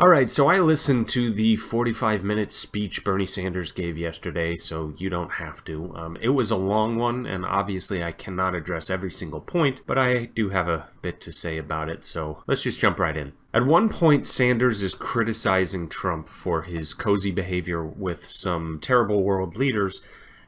Alright, so I listened to the 45-minute speech Bernie Sanders gave yesterday, so you don't have to. It was a long one, and obviously I cannot address every single point, but I do have a bit to say about it, so let's just jump right in. At one point, Sanders is criticizing Trump for his cozy behavior with some terrible world leaders,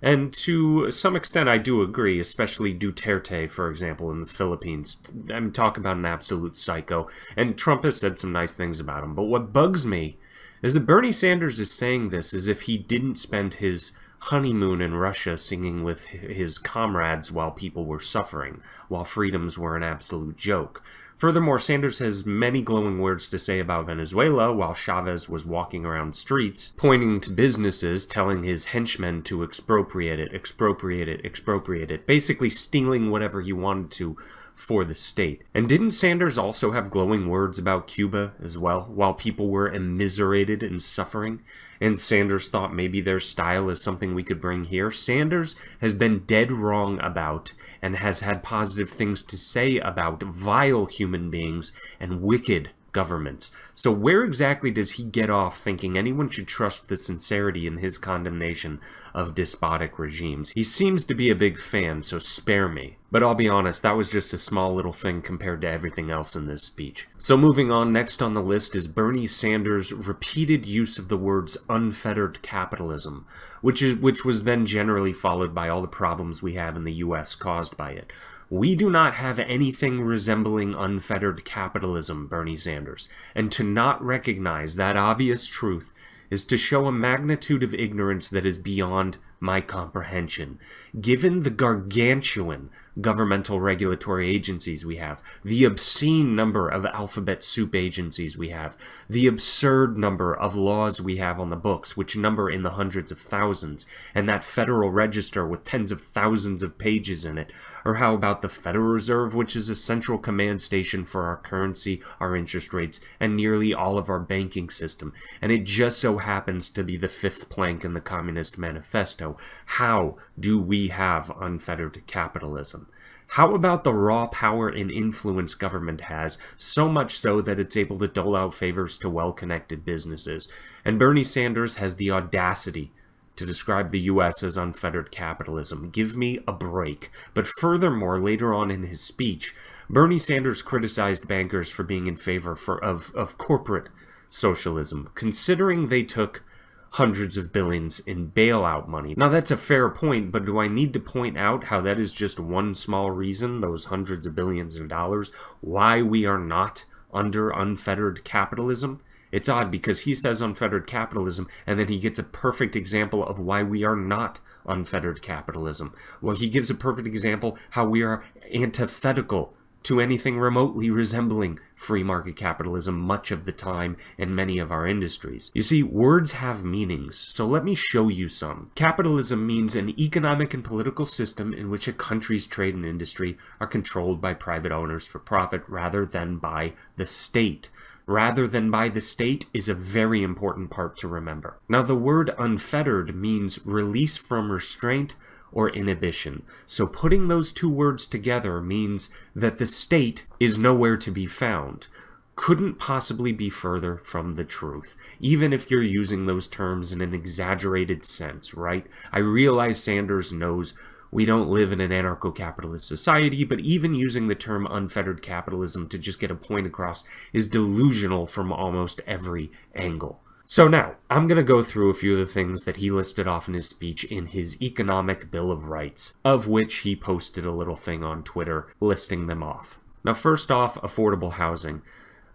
and to some extent, I do agree, especially Duterte, for example, in the Philippines. I mean, talk about an absolute psycho. And Trump has said some nice things about him. But what bugs me is that Bernie Sanders is saying this as if he didn't spend his honeymoon in Russia singing with his comrades while people were suffering, while freedoms were an absolute joke. Furthermore, Sanders has many glowing words to say about Venezuela while Chavez was walking around streets, pointing to businesses, telling his henchmen to expropriate it, basically stealing whatever he wanted to for the state. And didn't Sanders also have glowing words about Cuba as well, while people were immiserated and suffering? And Sanders thought maybe their style is something we could bring here. Sanders has been dead wrong about and has had positive things to say about vile human beings and wicked governments. So where exactly does he get off thinking anyone should trust the sincerity in his condemnation of despotic regimes? He seems to be a big fan, so spare me. But I'll be honest, that was just a small little thing compared to everything else in this speech. So moving on, next on the list is Bernie Sanders' repeated use of the words unfettered capitalism, which was then generally followed by all the problems we have in the US caused by it. We do not have anything resembling unfettered capitalism, Bernie Sanders, and to not recognize that obvious truth is to show a magnitude of ignorance that is beyond my comprehension. Given the gargantuan governmental regulatory agencies we have, the obscene number of alphabet soup agencies we have, the absurd number of laws we have on the books, which number in the hundreds of thousands, and that Federal Register with tens of thousands of pages in it, or how about the Federal Reserve, which is a central command station for our currency, our interest rates, and nearly all of our banking system, and it just so happens to be the fifth plank in the Communist Manifesto. How do we have unfettered capitalism? How about the raw power and influence government has, so much so that it's able to dole out favors to well-connected businesses? And Bernie Sanders has the audacity to describe the U.S. as unfettered capitalism. Give me a break. But furthermore, later on in his speech, Bernie Sanders criticized bankers for being in favor of corporate socialism, considering they took hundreds of billions in bailout money. Now that's a fair point, but do I need to point out how that is just one small reason, those hundreds of billions of dollars, why we are not under unfettered capitalism? It's odd because he says unfettered capitalism, and then he gets a perfect example of why we are not unfettered capitalism. Well, he gives a perfect example how we are antithetical to anything remotely resembling free market capitalism much of the time in many of our industries. You see, words have meanings, so let me show you some. Capitalism means an economic and political system in which a country's trade and industry are controlled by private owners for profit rather than by the state. Rather than by the state is a very important part to remember. Now, the word unfettered means release from restraint or inhibition. So putting those two words together means that the state is nowhere to be found. Couldn't possibly be further from the truth, even if you're using those terms in an exaggerated sense, right? I realize Sanders knows we don't live in an anarcho-capitalist society, but even using the term unfettered capitalism to just get a point across is delusional from almost every angle. So now, I'm going to go through a few of the things that he listed off in his speech in his Economic Bill of Rights, of which he posted a little thing on Twitter listing them off. Now first off, affordable housing.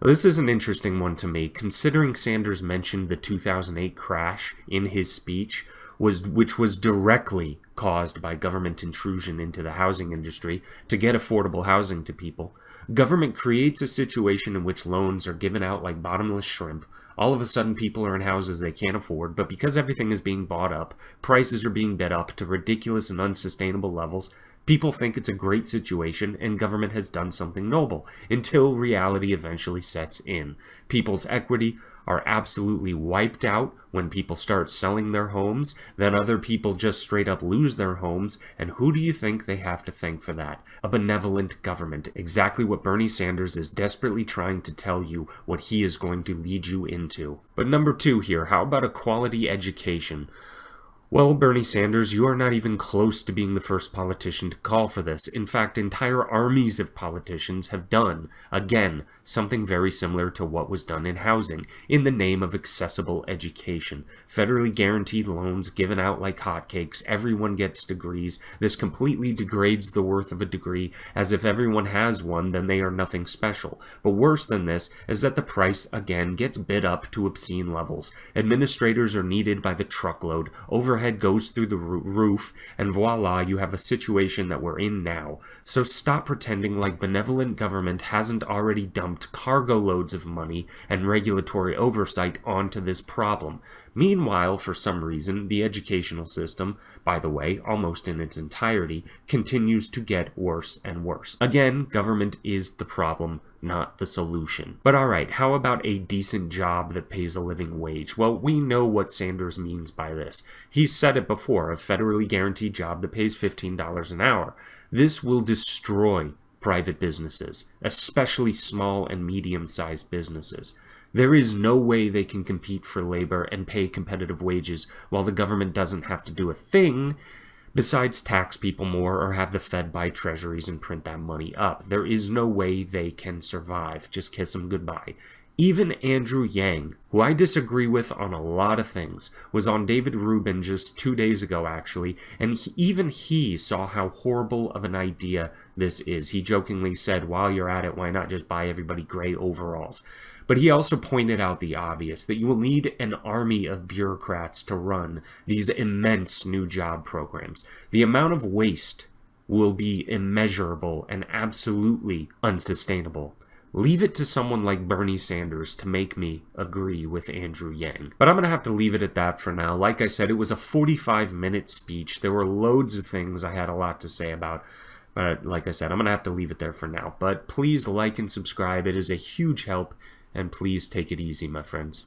This is an interesting one to me, considering Sanders mentioned the 2008 crash in his speech, which was directly caused by government intrusion into the housing industry to get affordable housing to people. Government creates a situation in which loans are given out like bottomless shrimp. All of a sudden people are in houses they can't afford, but because everything is being bought up, prices are being bid up to ridiculous and unsustainable levels, People think it's a great situation and government has done something noble, until reality eventually sets in. People's equity are absolutely wiped out when people start selling their homes, then other people just straight up lose their homes, and who do you think they have to thank for that? A benevolent government. Exactly what Bernie Sanders is desperately trying to tell you what he is going to lead you into. But number 2 here, how about a quality education? Well, Bernie Sanders, you are not even close to being the first politician to call for this. In fact, entire armies of politicians have done, again, something very similar to what was done in housing, in the name of accessible education. Federally guaranteed loans given out like hotcakes, everyone gets degrees. This completely degrades the worth of a degree, as if everyone has one, then they are nothing special. But worse than this is that the price, again, gets bid up to obscene levels. Administrators are needed by the truckload, overhead goes through the roof, and voila, you have a situation that we're in now. So stop pretending like benevolent government hasn't already dumped cargo loads of money and regulatory oversight onto this problem. Meanwhile, for some reason, the educational system, by the way, almost in its entirety, continues to get worse and worse. Again, government is the problem, not the solution. But alright, how about a decent job that pays a living wage? Well, we know what Sanders means by this. He's said it before, a federally guaranteed job that pays $15 an hour. This will destroy private businesses, especially small and medium-sized businesses. There is no way they can compete for labor and pay competitive wages while the government doesn't have to do a thing besides tax people more or have the Fed buy treasuries and print that money up. There is no way they can survive. Just kiss them goodbye. Even Andrew Yang, who I disagree with on a lot of things, was on David Rubin just 2 days ago, actually, and even he saw how horrible of an idea this is. He jokingly said, while you're at it, why not just buy everybody gray overalls? But he also pointed out the obvious, that you will need an army of bureaucrats to run these immense new job programs. The amount of waste will be immeasurable and absolutely unsustainable. Leave it to someone like Bernie Sanders to make me agree with Andrew Yang. But I'm going to have to leave it at that for now. Like I said, it was a 45-minute speech. There were loads of things I had a lot to say about. But like I said, I'm going to have to leave it there for now. But please like and subscribe. It is a huge help. And please take it easy, my friends.